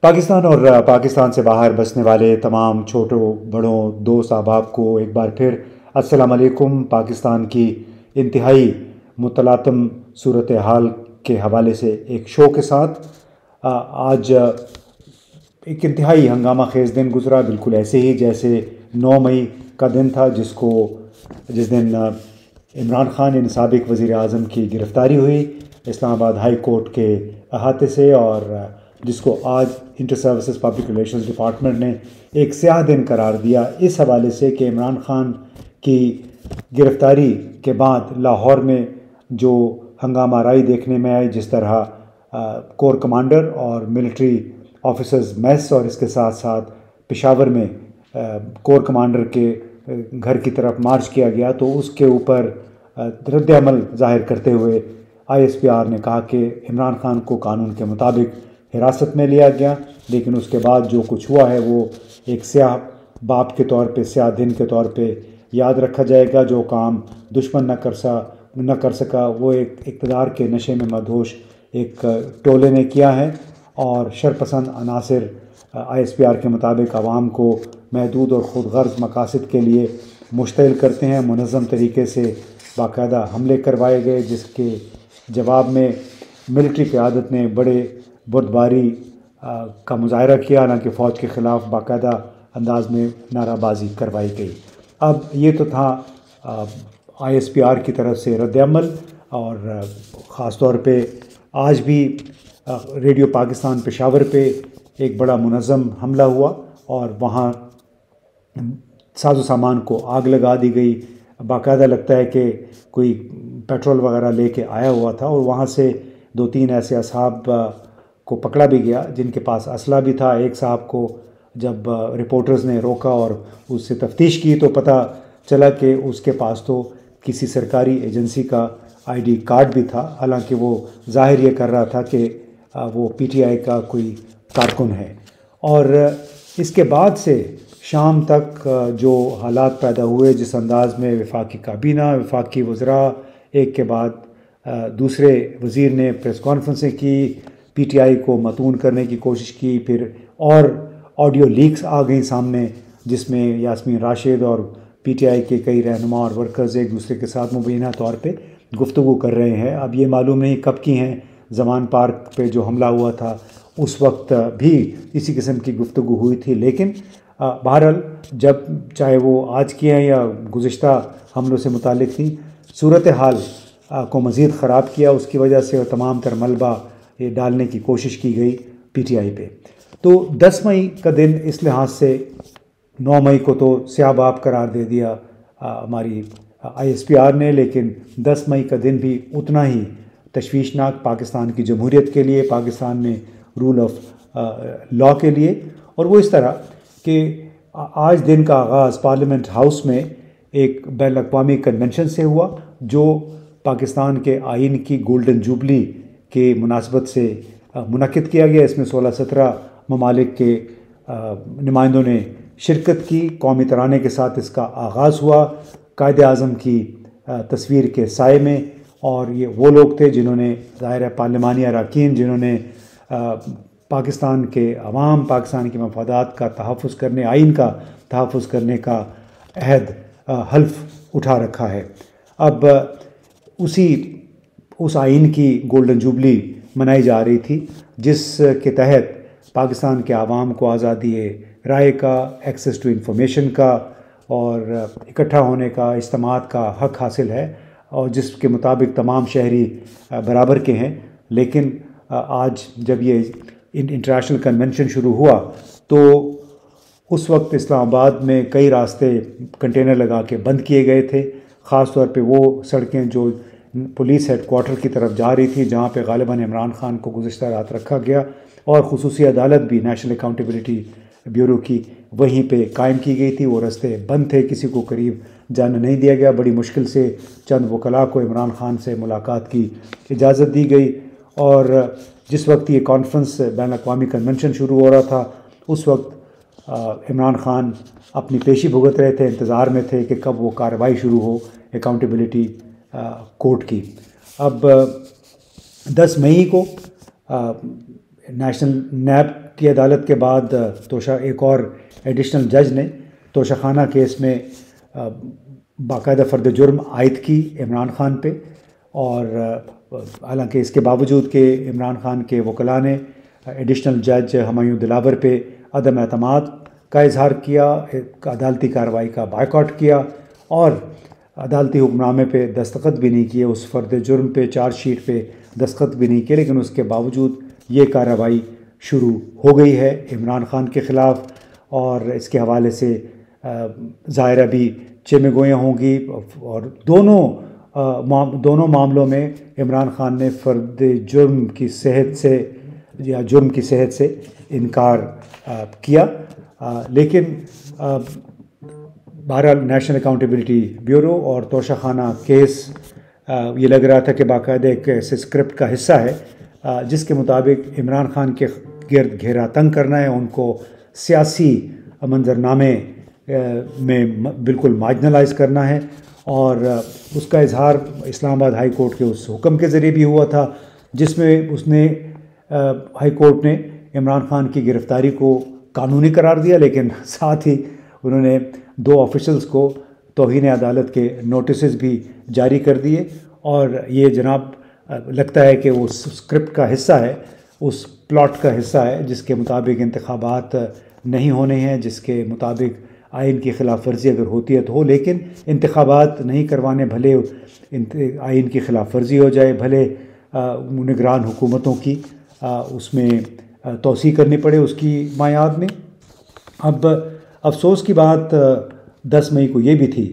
پاکستان اور پاکستان سے باہر بسنے والے تمام چھوٹوں بڑوں دوست احباب کو ایک بار پھر السلام علیکم۔ پاکستان کی انتہائی متلاطم صورتحال کے حوالے سے ایک شو کے ساتھ آج ایک انتہائی ہنگامہ خیز دن گزرا، بالکل ایسے ہی جیسے 9 مئی کا دن تھا جس دن عمران خان یعنی سابق وزیر اعظم کی گرفتاری ہوئی اسلام آباد ہائی کورٹ کے احاطے سے، اور جس کو آج inter services public relations department نے ایک سیاہ دن قرار دیا، اس حوالے سے کہ عمران خان کی گرفتاری کے بعد لاہور میں جو ہنگامہ آرائی دیکھنے میں آئی، جس طرح کور کمانڈر اور ملٹری آفیسرز میس اور اس کے ساتھ ساتھ پشاور میں کور کمانڈر کے گھر کی طرف مارچ کیا گیا، تو اس کے اوپر رد عمل ظاہر کرتے ہوئے ISPR نے کہا کہ عمران خان کو قانون کے مطابق حراست میں لیا گیا، لیکن اس کے بعد جو کچھ ہوا ہے وہ ایک سیاہ باب کے طور پہ، سیاہ دن کے طور پہ یاد رکھا جائے گا۔ جو کام دشمن نہ کر سکا وہ ایک اقتدار کے نشے میں مدہوش ایک ٹولے نے کیا ہے، اور شرپسند عناصر ISPR کے مطابق عوام کو محدود اور خود غرض مقاصد کے لیے مشتعل کرتے ہیں۔ منظم طریقے سے باقاعدہ حملے کروائے گئے، جس کے جواب میں ملٹری قیادت نے بڑے بردباری کا مظاہرہ کیا، حالانکہ فوج کے خلاف باقاعدہ انداز میں نعرہ بازی کروائی گئی۔ اب یہ تو تھا ISPR کی طرف سے رد عمل، اور خاص طور پہ آج بھی ریڈیو پاکستان پشاور پہ ایک بڑا منظم حملہ ہوا، اور وہاں ساز و سامان کو آگ لگا دی گئی۔ باقاعدہ لگتا ہے کہ کوئی پیٹرول وغیرہ لے کے آیا ہوا تھا، اور وہاں سے 2-3 ایسے اصحاب کو پکڑا بھی گیا جن کے پاس اسلحہ بھی تھا۔ ایک صاحب کو جب رپورٹرز نے روکا اور اس سے تفتیش کی تو پتہ چلا کہ اس کے پاس تو کسی سرکاری ایجنسی کا ID کارڈ بھی تھا، حالانکہ وہ ظاہر یہ کر رہا تھا کہ وہ PTI کا کوئی کارکن ہے۔ اور اس کے بعد سے شام تک جو حالات پیدا ہوئے، جس انداز میں وفاقی کابینہ، وفاقی وزراء ایک کے بعد دوسرے وزیر نے پریس کانفرنسیں کی، PTI کو متون کرنے کی کوشش کی، پھر اور آڈیو لیکس آ گئیں سامنے جس میں یاسمین راشد اور PTI کے کئی رہنما اور ورکرز ایک دوسرے کے ساتھ مبینہ طور پہ گفتگو کر رہے ہیں۔ اب یہ معلوم نہیں کب کی ہیں، زمان پارک پہ جو حملہ ہوا تھا اس وقت بھی اسی قسم کی گفتگو ہوئی تھی، لیکن بہرحال جب چاہے وہ آج کی ہیں یا گزشتہ حملوں سے متعلق تھیں، صورتحال کو مزید خراب کیا اس کی وجہ سے، اور تمام تر ملبہ یہ ڈالنے کی کوشش کی گئی PTI پہ۔ تو 10 مئی کا دن اس لحاظ سے 9 مئی کو تو سیاہ باب قرار دے دیا ہماری ISPR نے، لیکن 10 مئی کا دن بھی اتنا ہی تشویشناک پاکستان کی جمہوریت کے لیے، پاکستان میں رول آف لاء کے لیے، اور وہ اس طرح کہ آج دن کا آغاز پارلیمنٹ ہاؤس میں ایک بین الاقوامی کنونشن سے ہوا، جو پاکستان کے آئین کی گولڈن جوبلی کے مناسبت سے منعقد کیا گیا۔ اس میں 16-17 ممالک کے نمائندوں نے شرکت کی۔ قومی ترانے کے ساتھ اس کا آغاز ہوا، قائد اعظم کی تصویر کے سائے میں، اور یہ وہ لوگ تھے جنہوں نے، ظاہر ہے پارلیمانی اراکین، جنہوں نے پاکستان کے عوام، پاکستان کے مفادات کا تحفظ کرنے، آئین کا تحفظ کرنے کا عہد حلف اٹھا رکھا ہے۔ اب اس آئین کی گولڈن جوبلی منائی جا رہی تھی، جس کے تحت پاکستان کے عوام کو آزادی رائے کا، ایکسیس ٹو انفارمیشن کا، اور اکٹھا ہونے کا، اجتماعات کا حق حاصل ہے، اور جس کے مطابق تمام شہری برابر کے ہیں۔ لیکن آج جب یہ انٹرنیشنل کنونشن شروع ہوا تو اس وقت اسلام آباد میں کئی راستے کنٹینر لگا کے بند کیے گئے تھے، خاص طور پہ وہ سڑکیں جو پولیس ہیڈ کوارٹر کی طرف جا رہی تھی، جہاں پہ غالباً عمران خان کو گزشتہ رات رکھا گیا، اور خصوصی عدالت بھی نیشنل اکاؤنٹیبلٹی بیورو کی وہیں پہ قائم کی گئی تھی۔ وہ راستے بند تھے، کسی کو قریب جانے نہیں دیا گیا۔ بڑی مشکل سے چند وکلاء کو عمران خان سے ملاقات کی اجازت دی گئی، اور جس وقت یہ کانفرنس بین الاقوامی کنونشن شروع ہو رہا تھا اس وقت عمران خان اپنی پیشی بھگت رہے تھے، انتظار میں تھے کہ کب وہ کارروائی شروع ہو اکاؤنٹیبلٹی کورٹ کی۔ اب 10 مئی کو نیشنل نیب کی عدالت کے بعد ایک اور ایڈیشنل جج نے توشہ خانہ کیس میں باقاعدہ فرد جرم عائد کی عمران خان پہ، اور حالانکہ اس کے باوجود کہ عمران خان کے وکلاء نے ایڈیشنل جج ہمایوں دلاور پہ عدم اعتماد کا اظہار کیا، عدالتی کارروائی کا بائیکاٹ کیا اور عدالتی حکم نامے پہ دستخط بھی نہیں کیے، اس فرد جرم پہ چارج شیٹ پہ دستخط بھی نہیں کیے، لیکن اس کے باوجود یہ کارروائی شروع ہو گئی ہے عمران خان کے خلاف، اور اس کے حوالے سے ظاہر ابھی چیمیں گویاں ہوں گی، اور دونوں معاملوں میں عمران خان نے فرد جرم کی صحت سے انکار کیا، لیکن بہرحال نیشنل اکاؤنٹیبلٹی بیورو اور توشہ خانہ کیس یہ لگ رہا تھا کہ باقاعدہ ایک ایسے اسکرپٹ کا حصہ ہے جس کے مطابق عمران خان کے گرد گھیرا تنگ کرنا ہے، ان کو سیاسی منظرنامے میں بالکل مارجنلائز کرنا ہے، اور اس کا اظہار اسلام آباد ہائی کورٹ کے اس حکم کے ذریعے بھی ہوا تھا جس میں ہائی کورٹ نے عمران خان کی گرفتاری کو قانونی قرار دیا، لیکن ساتھ ہی انہوں نے 2 آفیشلز کو توہین عدالت کے نوٹسز بھی جاری کر دیے، اور یہ جناب لگتا ہے کہ وہ اسکرپٹ کا حصہ ہے، اس پلاٹ کا حصہ ہے جس کے مطابق انتخابات نہیں ہونے ہیں، جس کے مطابق آئین کی خلاف ورزی اگر ہوتی ہے تو ہو، لیکن انتخابات نہیں کروانے، بھلے آئین کی خلاف ورزی ہو جائے، بھلے نگران حکومتوں کی اس میں توسیع کرنی پڑے اس کی مایعات میں۔ اب افسوس کی بات 10 مئی کو یہ بھی تھی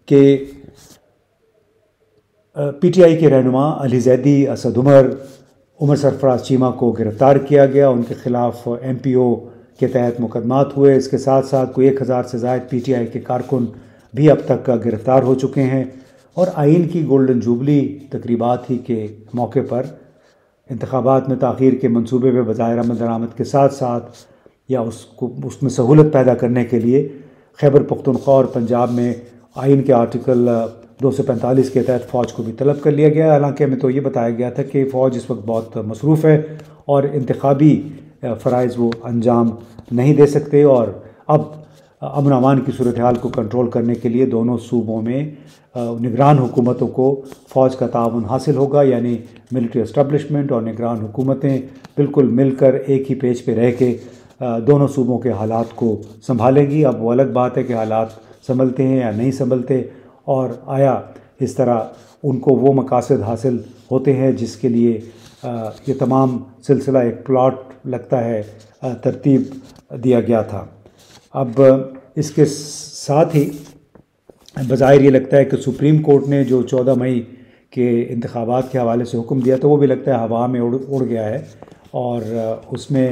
کہ پی ٹی آئی کے رہنما علی زیدی، اسد عمر سرفراز چیمہ کو گرفتار کیا گیا، ان کے خلاف ایم پی او کے تحت مقدمات ہوئے، اس کے ساتھ ساتھ کوئی 1000 سے زائد پی ٹی آئی کے کارکن بھی اب تک گرفتار ہو چکے ہیں، اور آئین کی گولڈن جوبلی تقریبات ہی کے موقع پر انتخابات میں تاخیر کے منصوبے پہ بظاہر عمل درآمد کے ساتھ ساتھ یا اس میں سہولت پیدا کرنے کے لیے خیبر پختونخوا اور پنجاب میں آئین کے آرٹیکل 245 کے تحت فوج کو بھی طلب کر لیا گیا، حالانکہ ہمیں تو یہ بتایا گیا تھا کہ فوج اس وقت بہت مصروف ہے اور انتخابی فرائض وہ انجام نہیں دے سکتے، اور اب امن و امان کی صورتحال کو کنٹرول کرنے کے لیے دونوں صوبوں میں نگران حکومتوں کو فوج کا تعاون حاصل ہوگا، یعنی ملٹری اسٹیبلشمنٹ اور نگران حکومتیں بالکل مل کر ایک ہی پیج پہ رہ کے دونوں صوبوں کے حالات کو سنبھالیں گی۔ اب وہ الگ بات ہے کہ حالات سنبھلتے ہیں یا نہیں سنبھلتے، اور آیا اس طرح ان کو وہ مقاصد حاصل ہوتے ہیں جس کے لیے یہ تمام سلسلہ ایک پلاٹ لگتا ہے ترتیب دیا گیا تھا۔ اب اس کے ساتھ ہی بظاہر یہ لگتا ہے کہ سپریم کورٹ نے جو 14 مئی کے انتخابات کے حوالے سے حکم دیا تھا وہ بھی لگتا ہے ہوا میں اڑ گیا ہے، اور اس میں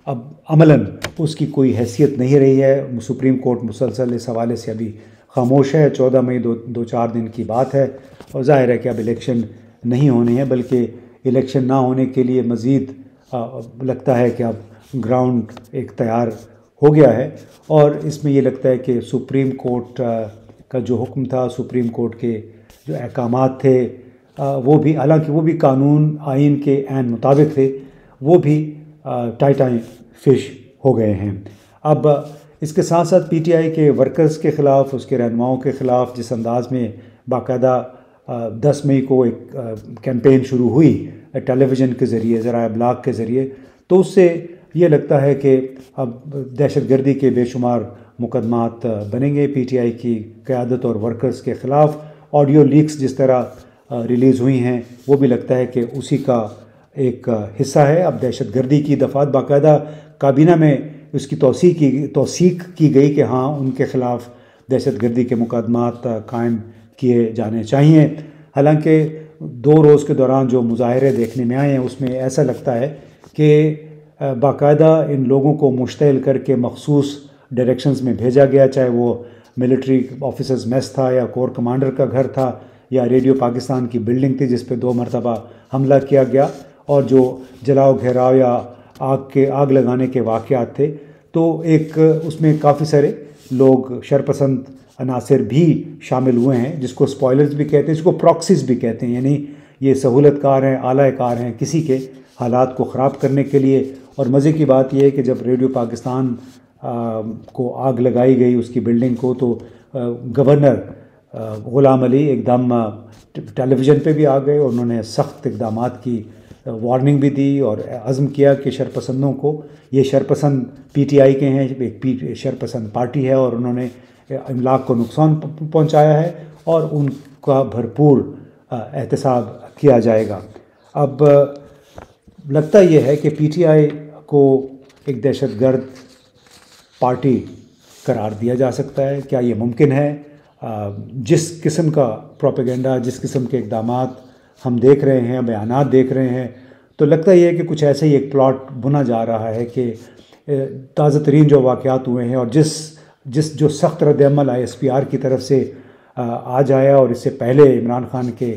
اب عملاً اس کی کوئی حیثیت نہیں رہی ہے۔ سپریم کورٹ مسلسل اس حوالے سے ابھی خاموش ہے۔ 14 مئی 2-4 دن کی بات ہے، اور ظاہر ہے کہ اب الیکشن نہیں ہونے ہیں، بلکہ الیکشن نہ ہونے کے لیے مزید لگتا ہے کہ اب گراؤنڈ ایک تیار ہو گیا ہے، اور اس میں یہ لگتا ہے کہ سپریم کورٹ کا جو حکم تھا، سپریم کورٹ کے جو احکامات تھے، وہ بھی حالانکہ وہ بھی قانون آئین کے عین مطابق تھے، وہ بھی ٹائٹائیں فش ہو گئے ہیں۔ اب اس کے ساتھ ساتھ پی ٹی آئی کے ورکرز کے خلاف، اس کے رہنماؤں کے خلاف جس انداز میں باقاعدہ 10 مئی کو ایک کیمپین شروع ہوئی ٹیلی ویژن کے ذریعے، ذرائع ابلاغ کے ذریعے، تو اس سے یہ لگتا ہے کہ اب دہشت گردی کے بے شمار مقدمات بنیں گے پی ٹی آئی کی قیادت اور ورکرز کے خلاف۔ آڈیو لیکس جس طرح ریلیز ہوئی ہیں وہ بھی لگتا ہے کہ اسی کا ایک حصہ ہے۔ اب دہشت گردی کی دفعات باقاعدہ کابینہ میں اس کی توثیق کی گئی کہ ہاں ان کے خلاف دہشت گردی کے مقدمات قائم کیے جانے چاہیے، حالانکہ 2 روز کے دوران جو مظاہرے دیکھنے میں آئے ہیں اس میں ایسا لگتا ہے کہ باقاعدہ ان لوگوں کو مشتعل کر کے مخصوص ڈائریکشنز میں بھیجا گیا، چاہے وہ ملٹری آفیسرز میس تھا یا کور کمانڈر کا گھر تھا یا ریڈیو پاکستان کی بلڈنگ تھی جس پہ 2 مرتبہ حملہ کیا گیا، اور جو جلاؤ گھیراؤ یا آگ لگانے کے واقعات تھے، تو ایک اس میں کافی سارے لوگ شرپسند عناصر بھی شامل ہوئے ہیں، جس کو اسپوائلرز بھی کہتے ہیں، جس کو پراکسیز بھی کہتے ہیں، یعنی یہ سہولت کار ہیں، آلہ کار ہیں کسی کے حالات کو خراب کرنے کے لیے، اور مزے کی بات یہ ہے کہ جب ریڈیو پاکستان کو آگ لگائی گئی اس کی بلڈنگ کو، تو گورنر غلام علی ایک دم ٹیلی ویژن پہ بھی آ گئے، اور انہوں نے سخت اقدامات کی وارننگ بھی دی اور عزم کیا کہ شرپسندوں کو، یہ شرپسند پی ٹی آئی کے ہیں، ایک شرپسند پارٹی ہے، اور انہوں نے املاک کو نقصان پہنچایا ہے اور ان کا بھرپور احتساب کیا جائے گا۔ اب لگتا یہ ہے کہ پی ٹی آئی کو ایک دہشت گرد پارٹی قرار دیا جا سکتا ہے۔ کیا یہ ممکن ہے؟ جس قسم کا پروپیگنڈا، جس قسم کے اقدامات ہم دیکھ رہے ہیں، بیانات دیکھ رہے ہیں، تو لگتا یہ ہے کہ کچھ ایسے ہی ایک پلاٹ بنا جا رہا ہے کہ تازہ ترین جو واقعات ہوئے ہیں اور جو سخت رد عمل آئی ایس پی آر کی طرف سے آج آیا، اور اس سے پہلے عمران خان کے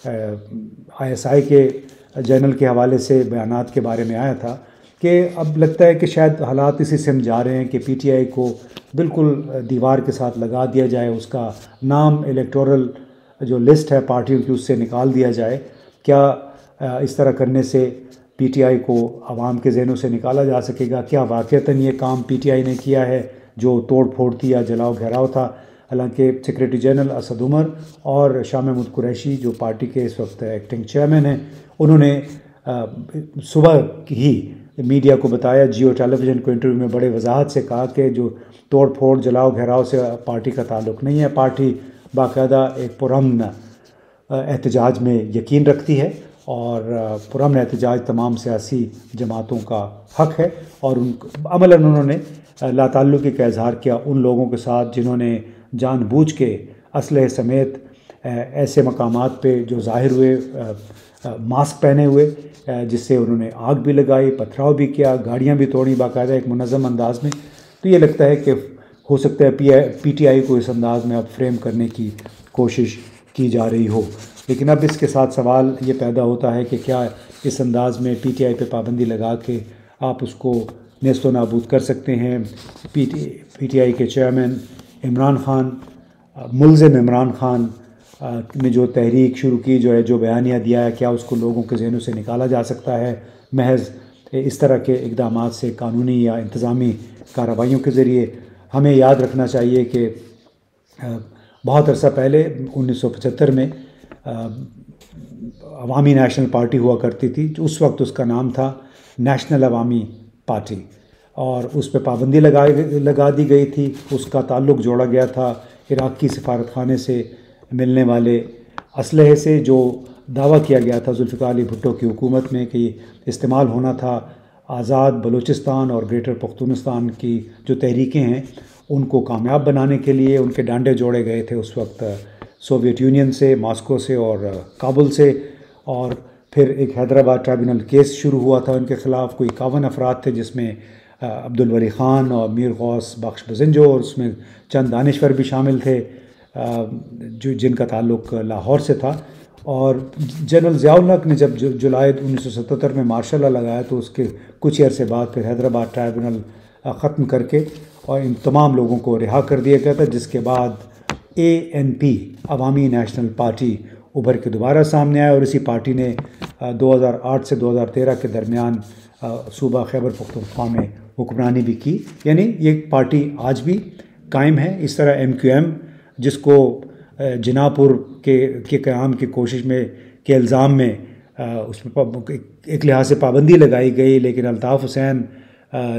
آئی ایس آئی کے جنرل کے حوالے سے بیانات کے بارے میں آیا تھا، کہ اب لگتا ہے کہ شاید حالات اسی سمت جا رہے ہیں کہ پی ٹی آئی کو بالکل دیوار کے ساتھ لگا دیا جائے، اس کا نام الیکٹورل جو لسٹ ہے پارٹیوں کی اس سے نکال دیا جائے۔ کیا اس طرح کرنے سے پی ٹی آئی کو عوام کے ذہنوں سے نکالا جا سکے گا؟ کیا واقعتاً یہ کام پی ٹی آئی نے کیا ہے جو توڑ پھوڑ تھی یا جلاؤ گھیراؤ تھا؟ حالانکہ سیکریٹری جنرل اسد عمر اور شاہ محمود قریشی جو پارٹی کے اس وقت ایکٹنگ چیئرمین ہیں، انہوں نے صبح ہی میڈیا کو بتایا، جیو ٹیلی ویژن کو انٹرویو میں بڑے وضاحت سے کہا کہ جو توڑ پھوڑ جلاؤ گھیراؤ سے پارٹی کا تعلق نہیں ہے، پارٹی باقاعدہ ایک پرامن احتجاج میں یقین رکھتی ہے، اور پرامن احتجاج تمام سیاسی جماعتوں کا حق ہے، اور عملاً انہوں نے لا تعلقی کا اظہار کیا ان لوگوں کے ساتھ جنہوں نے جان بوجھ کے اسلحے سمیت ایسے مقامات پہ جو ظاہر ہوئے ماسک پہنے ہوئے، جس سے انہوں نے آگ بھی لگائی، پتھراؤ بھی کیا، گاڑیاں بھی توڑی باقاعدہ ایک منظم انداز میں۔ تو یہ لگتا ہے کہ ہو سکتا ہے پی ٹی آئی کو اس انداز میں اب فریم کرنے کی کوشش کی جا رہی ہو، لیکن اب اس کے ساتھ سوال یہ پیدا ہوتا ہے کہ کیا اس انداز میں پی ٹی آئی پہ پابندی لگا کے آپ اس کو نیست و نابود کر سکتے ہیں؟ پی ٹی آئی کے چیئرمین عمران خان، ملزم عمران خان نے جو تحریک شروع کی، جو بیانیہ دیا ہے، کیا اس کو لوگوں کے ذہنوں سے نکالا جا سکتا ہے محض اس طرح کے اقدامات سے، قانونی یا انتظامی کارروائیوں کے ذریعے؟ ہمیں یاد رکھنا چاہیے کہ بہت عرصہ پہلے 1975 میں عوامی نیشنل پارٹی ہوا کرتی تھی، اس وقت اس کا نام تھا نیشنل عوامی پارٹی، اور اس پہ پابندی لگا دی گئی تھی۔ اس کا تعلق جوڑا گیا تھا عراق کی سفارت خانے سے ملنے والے اسلحے سے، جو دعویٰ کیا گیا تھا ذوالفقار علی بھٹو کی حکومت میں کہ استعمال ہونا تھا آزاد بلوچستان اور گریٹر پختونستان کی جو تحریکیں ہیں ان کو کامیاب بنانے کے لیے۔ ان کے ڈانڈے جوڑے گئے تھے اس وقت سوویت یونین سے، ماسکو سے اور کابل سے، اور پھر ایک حیدرآباد ٹرائبونل کیس شروع ہوا تھا ان کے خلاف۔ کوئی 51 افراد تھے جس میں عبدالولی خان اور میر غوث بخش بزنجو، اور اس میں چند دانشور بھی شامل تھے جن کا تعلق لاہور سے تھا۔ اور جنرل ضیاء الحق نے جب جولائی 1977 میں مارشل لا لگایا تو اس کے کچھ ہی عرصے بعد پھر حیدرآباد ٹرائبونل ختم کر کے اور ان تمام لوگوں کو رہا کر دیا گیا تھا، جس کے بعد ANP عوامی نیشنل پارٹی ابھر کے دوبارہ سامنے آیا، اور اسی پارٹی نے 2008 سے 2013 کے درمیان صوبہ خیبر پختونخوا میں حکمرانی بھی کی۔ یعنی یہ پارٹی آج بھی قائم ہے۔ اس طرح MQM جس کو جناح پور کے قیام کی کوشش میں کے الزام میں اس میں ایک لحاظ سے پابندی لگائی گئی، لیکن الطاف حسین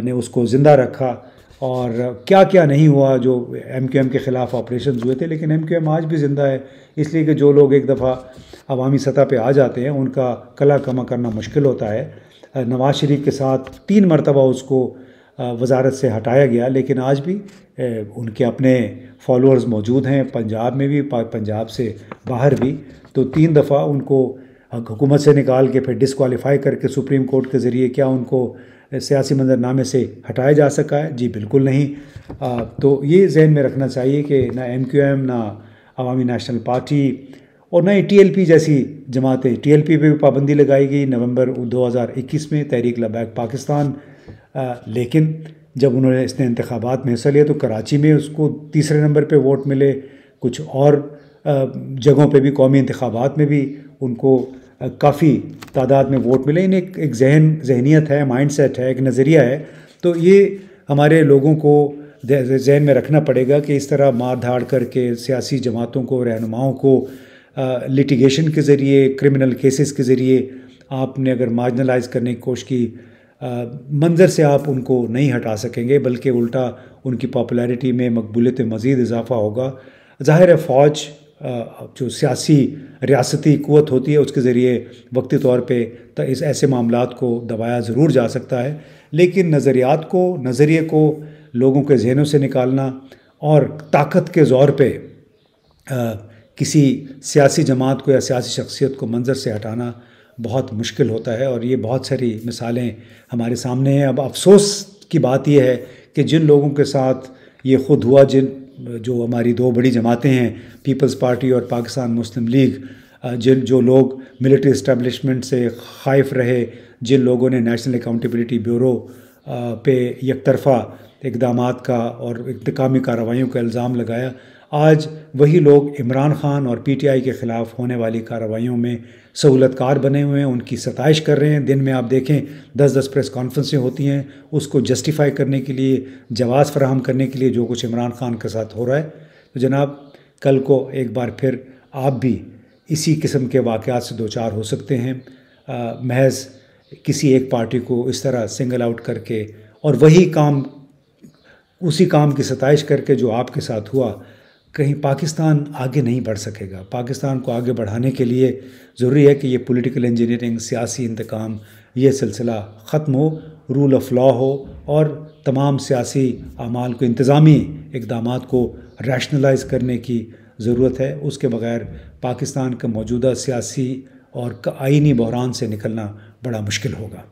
نے اس کو زندہ رکھا، اور کیا کیا نہیں ہوا جو MQM کے خلاف آپریشنز ہوئے تھے، لیکن MQM آج بھی زندہ ہے، اس لیے کہ جو لوگ ایک دفعہ عوامی سطح پہ آ جاتے ہیں ان کا کلا کما کرنا مشکل ہوتا ہے۔ نواز شریف کے ساتھ 3 مرتبہ اس کو وزارت سے ہٹایا گیا، لیکن آج بھی ان کے اپنے فالوورز موجود ہیں، پنجاب میں بھی، پنجاب سے باہر بھی۔ تو 3 دفعہ ان کو حکومت سے نکال کے پھر ڈسکوالیفائی کر کے سپریم کورٹ کے ذریعے کیا ان کو سیاسی منظرنامے سے ہٹایا جا سکا ہے؟ جی بالکل نہیں۔ تو یہ ذہن میں رکھنا چاہیے کہ نہ MQM، نہ عوامی نیشنل پارٹی اور نہ ہی TLP جیسی جماعتیں، TLP پہ بھی پابندی لگائی گئی نومبر 2021 میں، تحریک لبیک پاکستان، لیکن جب اس نے انتخابات میں حصہ لیا تو کراچی میں اس کو تیسرے نمبر پہ ووٹ ملے، کچھ اور جگہوں پہ بھی قومی انتخابات میں بھی ان کو کافی تعداد میں ووٹ ملے. انہیں ایک ذہنیت ہے، مائنڈ سیٹ ہے، ایک نظریہ ہے. تو یہ ہمارے لوگوں کو ذہن میں رکھنا پڑے گا کہ اس طرح مار دھاڑ کر کے سیاسی جماعتوں کو، رہنماؤں کو لٹیگیشن کے ذریعے، کرمنل کیسز کے ذریعے آپ نے اگر مارجنلائز کرنے کی کوشش کی، منظر سے آپ ان کو نہیں ہٹا سکیں گے، بلکہ الٹا ان کی پاپولیرٹی میں، مقبولیت میں مزید اضافہ ہوگا. ظاہر ہے فوج جو سیاسی ریاستی قوت ہوتی ہے اس کے ذریعے وقتی طور پہ اس ایسے معاملات کو دبایا ضرور جا سکتا ہے، لیکن نظریے کو لوگوں کے ذہنوں سے نکالنا اور طاقت کے زور پہ کسی سیاسی جماعت کو یا سیاسی شخصیت کو منظر سے ہٹانا بہت مشکل ہوتا ہے. اور یہ بہت ساری مثالیں ہمارے سامنے ہیں. اب افسوس کی بات یہ ہے کہ جن لوگوں کے ساتھ یہ خود ہوا، جو ہماری دو بڑی جماعتیں ہیں، پیپلز پارٹی اور پاکستان مسلم لیگ، جو لوگ ملٹری اسٹیبلشمنٹ سے خائف رہے، جن لوگوں نے نیشنل اکاؤنٹیبلٹی بیورو پہ یک طرفہ اقدامات کا اور انتقامی کارروائیوں کا الزام لگایا، آج وہی لوگ عمران خان اور پی ٹی آئی کے خلاف ہونے والی کارروائیوں میں سہولت کار بنے ہوئے ہیں، ان کی ستائش کر رہے ہیں. دن میں آپ دیکھیں 10 پریس کانفرنسیں ہوتی ہیں اس کو جسٹیفائی کرنے کے لیے، جواز فراہم کرنے کے لیے جو کچھ عمران خان کے ساتھ ہو رہا ہے. تو جناب کل کو ایک بار پھر آپ بھی اسی قسم کے واقعات سے دوچار ہو سکتے ہیں، محض کسی ایک پارٹی کو اس طرح سنگل آؤٹ کر کے اور اسی کام کی ستائش کر کے جو آپ کے ساتھ ہوا. کہیں پاکستان آگے نہیں بڑھ سکے گا. پاکستان کو آگے بڑھانے کے لیے ضروری ہے کہ یہ پولیٹیکل انجینئرنگ، سیاسی انتقام، یہ سلسلہ ختم ہو، رول آف لا ہو اور تمام سیاسی اعمال کو، انتظامی اقدامات کو ریشنلائز کرنے کی ضرورت ہے. اس کے بغیر پاکستان کا موجودہ سیاسی اور آئینی بحران سے نکلنا بڑا مشکل ہوگا.